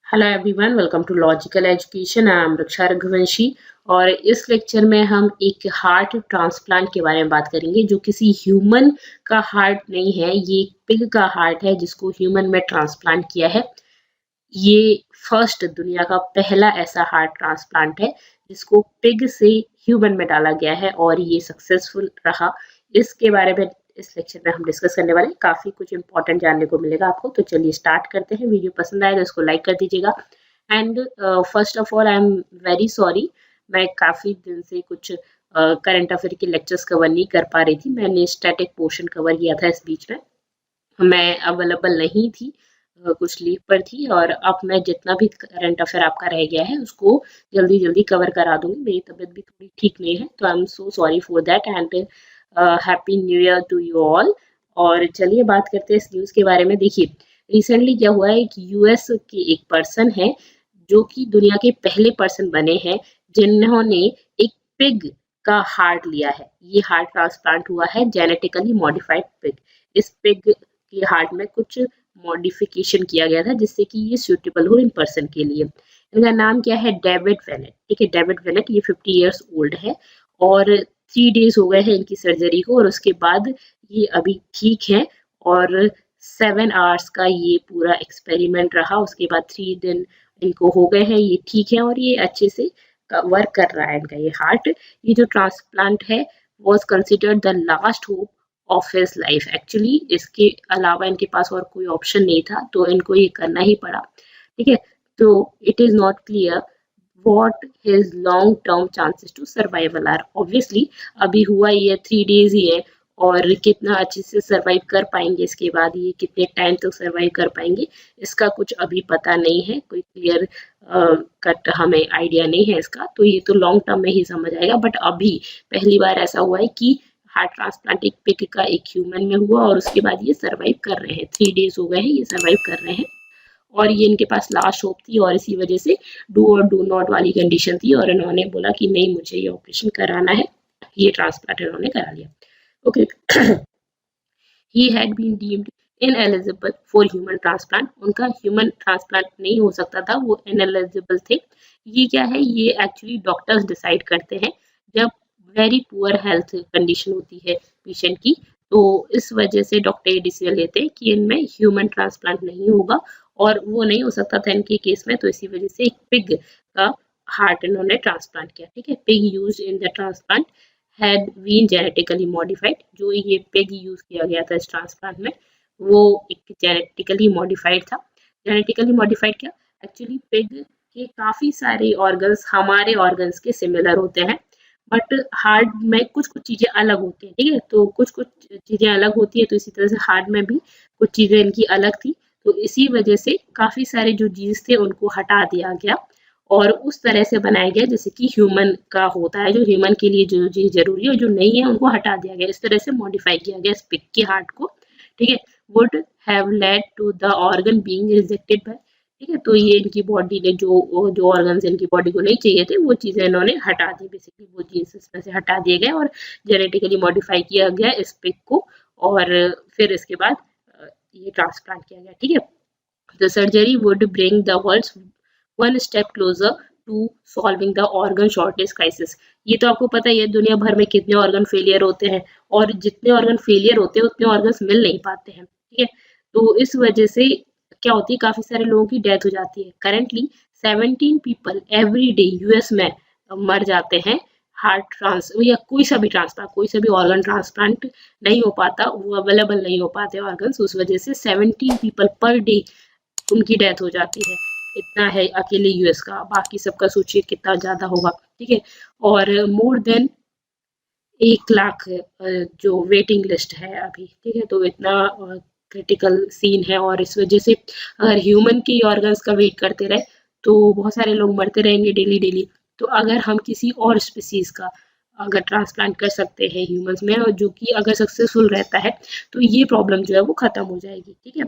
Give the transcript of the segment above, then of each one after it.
Hello everyone, welcome to logical education. I am Raksha Raghuvanshi और इस lecture में हम एक हार्ट ट्रांसप्लांट के बारे में बात करेंगे जो किसी ह्यूमन का हार्ट नहीं है। ये एक पिग का हार्ट है जिसको ह्यूमन में ट्रांसप्लांट किया है। ये फर्स्ट दुनिया का पहला ऐसा हार्ट ट्रांसप्लांट है जिसको पिग से ह्यूमन में डाला गया है और ये सक्सेसफुल रहा। इसके बारे में इस लेक्चर में हम डिस्कस करने वाले हैं। काफी कुछ इंपॉर्टेंट जानने को मिलेगा आपको, तो चलिए स्टार्ट करते हैं। वीडियो पसंद आए तो इसको लाइक कर दीजिएगा। And first of all I am very sorry, मैं काफी दिन से कुछ करंट अफेयर के लेक्चर्स कवर नहीं कर पा रही थी। मैंने स्टैटिक पोर्शन कवर किया था, इस बीच में मैं अवेलेबल नहीं थी, कुछ लीव पर थी। और अब मैं जितना भी करंट अफेयर आपका रह गया है उसको जल्दी जल्दी कवर करा दूंगी। मेरी तबीयत भी थोड़ी ठीक नहीं है, तो I am so sorry for that and happy new year to you all. और चलिए बात करते हैं इस न्यूज़ के बारे में। देखिए, रिसेंटली क्या हुआ है कि यूएस के एक पर्सन है जो कि दुनिया के पहले पर्सन बने हैं जिन्होंने एक पिग का हार्ट लिया है। ये हार्ट ट्रांसप्लांट हुआ है जेनेटिकली मॉडिफाइड पिग। इस पिग के हार्ट में कुछ मॉडिफिकेशन किया गया था जिससे कि ये सूटेबल हो इन पर्सन के लिए। इनका नाम क्या है? David Bennett. ठीक है, डेविड वेनेट। ये 50 इयर्स ओल्ड है और 3 डेज हो गए हैं इनकी सर्जरी को और उसके बाद ये अभी ठीक है। और 7 आवर्स का ये पूरा एक्सपेरिमेंट रहा। उसके बाद 3 दिन इनको हो गए हैं, ये ठीक है और ये अच्छे से वर्क कर रहा है इनका ये हार्ट। ये जो ट्रांसप्लांट है was considered the last hope of his life. Actually इसके अलावा इनके पास और कोई ऑप्शन नहीं था, तो इनको ये करना ही पड़ा। ठीक है, तो it is not clear what his long term chances to survival are। obviously अभी हुआ ये 3 डेज ही है और कितना अच्छे से सरवाइव कर पाएंगे, इसके बाद ये कितने टाइम तक सरवाइव कर पाएंगे इसका कुछ अभी पता नहीं है। कोई क्लियर कट हमें आइडिया नहीं है इसका, तो ये तो लॉन्ग टर्म में ही समझ आएगा। बट अभी पहली बार ऐसा हुआ है कि हार्ट ट्रांसप्लांट एक पिग का एक ह्यूमन में हुआ और उसके बाद ये सरवाइव कर रहे हैं। 3 डेज हो गए हैं, ये सरवाइव कर रहे हैं और ये इनके पास लास्ट होप थी और इसी वजह से डू और डू नॉट वाली कंडीशन थी और इन्होंने बोला कि नहीं, मुझे ये ऑपरेशन कराना है। ये ट्रांसप्लांट इन्होंने करा लिया। Okay, he had been deemed ineligible for human transplant. उनका ह्यूमन ट्रांसप्लांट नहीं हो सकता था, वो इनएलिजिबल थे। ये क्या है? ये एक्चुअली डॉक्टर्स डिसाइड करते हैं जब वेरी पुअर हेल्थ कंडीशन होती है पेशेंट की, तो इस वजह से डॉक्टर ये डिसीजन लेते हैं कि इनमें ह्यूमन ट्रांसप्लांट नहीं होगा और वो नहीं हो सकता था इनके केस में, तो इसी वजह से एक पिग का हार्ट इन्होंने ट्रांसप्लांट किया। ठीक है, pig used in the transplant had been genetically modified. जो ये पिग यूज किया गया था इस ट्रांसप्लांट में वो एक जेनेटिकली मॉडिफाइड था। जेनेटिकली मॉडिफाइड क्या? एक्चुअली पिग के काफी सारे ऑर्गन्स हमारे ऑर्गन्स के सिमिलर होते हैं, बट हार्ट में कुछ कुछ चीजें अलग होती हैं। ठीक है, तो कुछ कुछ चीजें अलग होती है, तो इसी तरह से हार्ट में भी कुछ चीजें इनकी अलग थी। तो इसी वजह से काफी सारे जो जीन्स थे उनको हटा दिया गया और उस तरह से बनाया गया जैसे कि ह्यूमन का होता है। जो ह्यूमन के लिए जो चीज जरूरी है और जो नहीं है उनको हटा दिया गया। इस तरह से मॉडिफाई किया गया इस पिग के हार्ट को। ठीक है, would have led to the organ being rejected by. ठीक है, तो ये इनकी बॉडी ने जो जो ऑर्गन्स इनकी बॉडी को नहीं चाहिए थे वो चीजें इन्होंने हटा दी। बेसिकली वो जीन्स इसमें से हटा दिए गए और जेनेटिकली मॉडिफाई किया गया इस पिग को और फिर इसके बाद ये ट्रांसप्लांट किया गया। ठीक है, the surgery would bring the world one step closer to solving the organ shortage crisis। ये तो आपको पता ही है दुनिया भर में कितने ऑर्गन फेलियर होते हैं और जितने ऑर्गन फेलियर होते हैं उतने ऑर्गन्स मिल नहीं पाते हैं। ठीक है, तो इस वजह से क्या होती है, काफी सारे लोगों की डेथ हो जाती है। Currently 17 people every day US में मर जाते हैं हार्ट ट्रांस या कोई सा भी ट्रांसप्लांट, कोई सा भी ऑर्गन ट्रांसप्लांट नहीं हो पाता, वो अवेलेबल नहीं हो पाते ऑर्गन्स। उस वजह से 17 पीपल पर डे उनकी डेथ हो जाती है। इतना है अकेले यूएस का, बाकी सबका सोचिए कितना ज्यादा होगा। ठीक है, और मोर देन 1 लाख जो वेटिंग लिस्ट है अभी। ठीक है, तो इतना क्रिटिकल सीन है और इस वजह से अगर ह्यूमन के ऑर्गन्स का वेट करते रहे तो बहुत सारे लोग मरते रहेंगे डेली डेली। तो अगर हम किसी और स्पीसीज का अगर ट्रांसप्लांट कर सकते हैं ह्यूमंस में और जो कि अगर सक्सेसफुल रहता है तो ये प्रॉब्लम जो है वो खत्म हो जाएगी। ठीक है,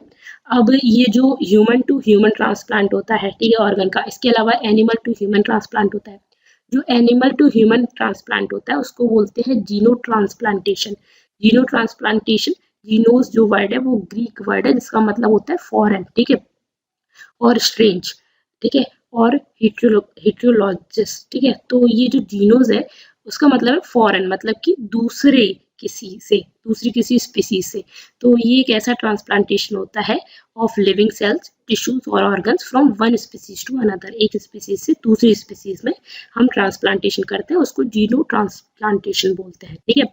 अब ये जो ह्यूमन टू ह्यूमन ट्रांसप्लांट होता है, ठीक है, ऑर्गन का, इसके अलावा एनिमल टू ह्यूमन ट्रांसप्लांट होता है। जो एनिमल टू ह्यूमन ट्रांसप्लांट होता है उसको बोलते हैं जीनो ट्रांसप्लांटेशन। जीनो ट्रांसप्लांटेशन, जीनोस जो वर्ड है वो ग्रीक वर्ड है जिसका मतलब होता है फॉरेन। ठीक है, और स्ट्रेंज। ठीक है, और हेटेरोलॉजिस्ट, ठीक है। तो ये जो जीनोस है उसका मतलब है फॉरेन, मतलब कि दूसरे किसी से, दूसरी किसी स्पीसीज से। तो ये एक ऐसा ट्रांसप्लांटेशन होता है ऑफ लिविंग सेल्स, टिश्यूज और organs from one species to another, एक स्पीसीज से दूसरी स्पीसीज में हम ट्रांसप्लांटेशन करते हैं, उसको जीनो ट्रांसप्लांटेशन बोलते हैं, ठीक है।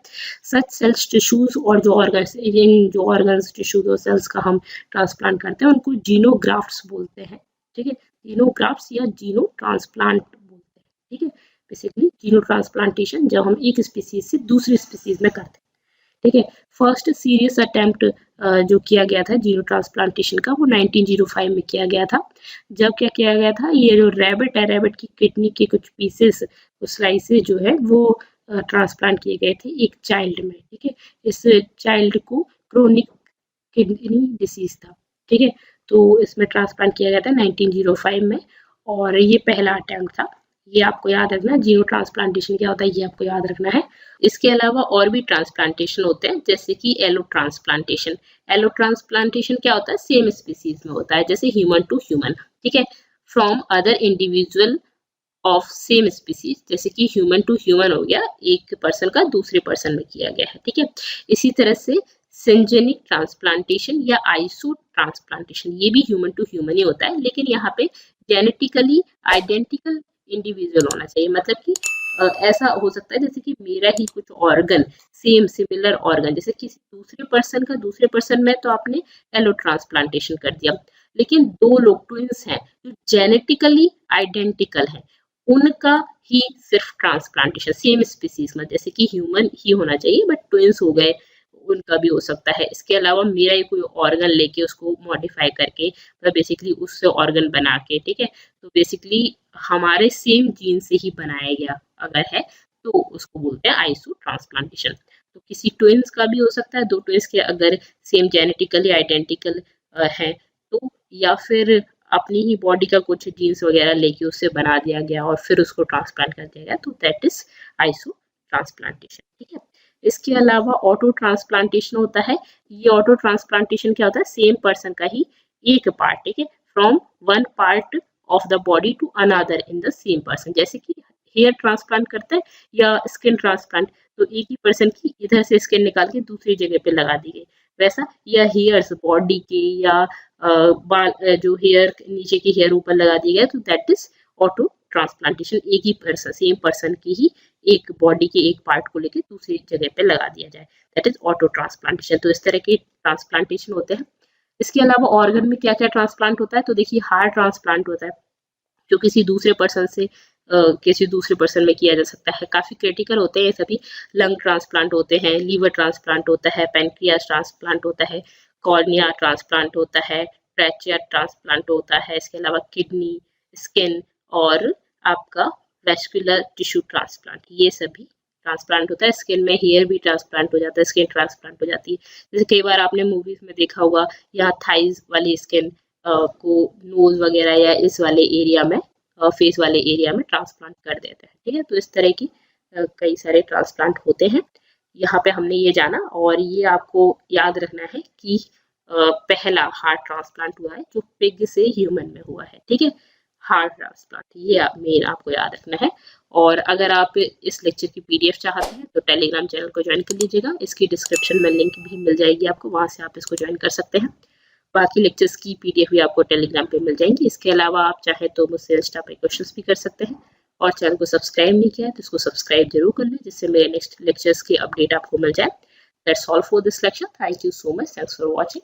सच सेल्स, टिश्यूज और जो ऑर्गन्स, इन जो ऑर्गन्स, टिश्यूज और सेल्स का हम ट्रांसप्लांट करते हैं उनको जीनोग्राफ्ट्स बोलते हैं, ठीक है। जीनोग्राफ्ट्स या जीनो ट्रांसप्लांट बोलते हैं, ठीक है। बेसिकली जीनो ट्रांसप्लांटेशन जब हम एक स्पीसीज से दूसरी स्पीसीज में करते हैं, ठीक है। फर्स्ट सीरियस अटेम्प्ट जो किया गया था जीनो ट्रांसप्लांटेशन का वो 1905 में किया गया था। जब क्या किया गया था, ये जो रैबिट है, रैबिट की किडनी के कुछ पीसेस, स्लाइसेस जो है वो ट्रांसप्लांट किए गए थे एक चाइल्ड में, ठीक है। इस चाइल्ड को क्रोनिक किडनी डिसीज था, ठीक है। तो इसमें ट्रांसप्लांट किया गया था 1905 में, और ये पहला अटेम्प्ट था। ये आपको याद रखना, जीनो ट्रांसप्लांटेशन क्या होता है ये आपको याद रखना है। इसके अलावा और भी ट्रांसप्लांटेशन होते हैं, जैसे कि एलो ट्रांसप्लांटेशन। एलो ट्रांसप्लांटेशन क्या होता है, सेम स्पीसीज में होता है, जैसे ह्यूमन टू ह्यूमन, ठीक है, from other individual of same species, जैसे कि ह्यूमन टू ह्यूमन हो गया, एक पर्सन का दूसरे पर्सन में किया गया है, ठीक है। इसी तरह से सिंजेनिक ट्रांसप्लांटेशन या आइसो ट्रांसप्लांटेशन, ये भी ह्यूमन टू ह्यूमन ही होता है, लेकिन यहाँ पे जेनेटिकली आइडेंटिकल इंडिविजुअल होना चाहिए, मतलब कि ऐसा हो सकता है जैसे कि मेरा ही कुछ ऑर्गन, सेम सिमिलर ऑर्गन, जैसे किसी दूसरे पर्सन का दूसरे पर्सन में, तो आपने एलो ट्रांसप्लांटेशन कर दिया। लेकिन दो लोग ट्विंस हैं जो जेनेटिकली आइडेंटिकल हैं, उनका ही सिर्फ ट्रांसप्लांटेशन सेम स्पीसीज में, जैसे कि ह्यूमन ही होना चाहिए बट ट्विंस हो गए, उनका भी हो सकता है। इसके अलावा मेरा ही कोई ऑर्गन लेके उसको मॉडिफाई करके, मतलब बेसिकली उससे ऑर्गन बना के, ठीक है, तो बेसिकली हमारे सेम जीन से ही बनाया गया अगर है तो उसको बोलते हैं आइसो ट्रांसप्लांटेशन। तो किसी ट्विंस का भी हो सकता है, दो ट्विंस के अगर सेम जेनेटिकली आइडेंटिकल है तो, या फिर अपनी ही बॉडी का कुछ जीन्स वगैरह लेके उससे बना दिया गया और फिर उसको ट्रांसप्लांट कर दिया गया, तो दैट इज आइसो ट्रांसप्लांटेशन, ठीक है। इसके अलावा ऑटो ट्रांसप्लांटेशन होता है। ये ऑटो ट्रांसप्लांटेशन क्या होता है, सेम पर्सन का ही एक पार्ट, ठीक है, from one part of the body to another in the same person, जैसे कि हेयर ट्रांसप्लांट करते हैं या स्किन ट्रांसप्लांट, तो एक ही पर्सन की इधर से स्किन निकाल के दूसरी जगह पे लगा दी गई, वैसा, या हेयर्स बॉडी के या बाल, जो हेयर नीचे के हेयर ऊपर लगा दिए गए, तो दैट इज ऑटो ट्रांसप्लांटेशन, एक ही पर्सन, सेम पर्सन की ही एक बॉडी के एक पार्ट को लेके दूसरी जगह पे लगा दिया जाए, दैट इज ऑटो ट्रांसप्लांटेशन। तो इस तरह के ट्रांसप्लांटेशन होते हैं। इसके अलावा ऑर्गन में क्या क्या ट्रांसप्लांट होता है, तो देखिए हार्ट ट्रांसप्लांट होता है जो किसी दूसरे पर्सन से किसी दूसरे पर्सन में किया जा सकता है, काफी क्रिटिकल होते हैं सभी। लंग ट्रांसप्लांट होते हैं, लीवर ट्रांसप्लांट होता है, पेनक्रियास ट्रांसप्लांट होता है, कॉर्निया ट्रांसप्लांट होता है, ट्रैचिया ट्रांसप्लांट होता है, इसके अलावा किडनी, स्किन और आपका वेस्कुलर टिश्यू ट्रांसप्लांट, ये सभी ट्रांसप्लांट होता है। स्किन में हेयर भी ट्रांसप्लांट हो जाता है, स्किन ट्रांसप्लांट हो जाती है, जैसे कई बार आपने मूवीज में देखा होगा, यहाँ थाइज वाली स्किन को नोज वगैरह या इस वाले एरिया में, फेस वाले एरिया में ट्रांसप्लांट कर देते हैं, ठीक है। तो इस तरह की कई सारे ट्रांसप्लांट होते हैं। यहाँ पे हमने ये जाना, और ये आपको याद रखना है कि पहला हार्ट ट्रांसप्लांट हुआ है जो पिग से ह्यूमन में हुआ है, ठीक है, हार्ट ट्रांसप्लांट, ये मेन आपको याद रखना है। और अगर आप इस लेक्चर की पीडीएफ चाहते हैं तो टेलीग्राम चैनल को ज्वाइन कर लीजिएगा, इसकी डिस्क्रिप्शन में लिंक भी मिल जाएगी आपको, वहां से आप इसको ज्वाइन कर सकते हैं। बाकी लेक्चर्स की पीडीएफ भी आपको टेलीग्राम पे मिल जाएंगी। इसके अलावा आप चाहे तो मुझसे इंस्टा पे क्वेश्चंस भी कर सकते हैं, और चैनल को सब्सक्राइब नहीं किया है तो इसको सब्सक्राइब जरूर कर लें, जिससे मेरे नेक्स्ट लेक्चर्स की अपडेट आपको मिल जाए। That's all for this lecture, thank you so much, thanks for watching.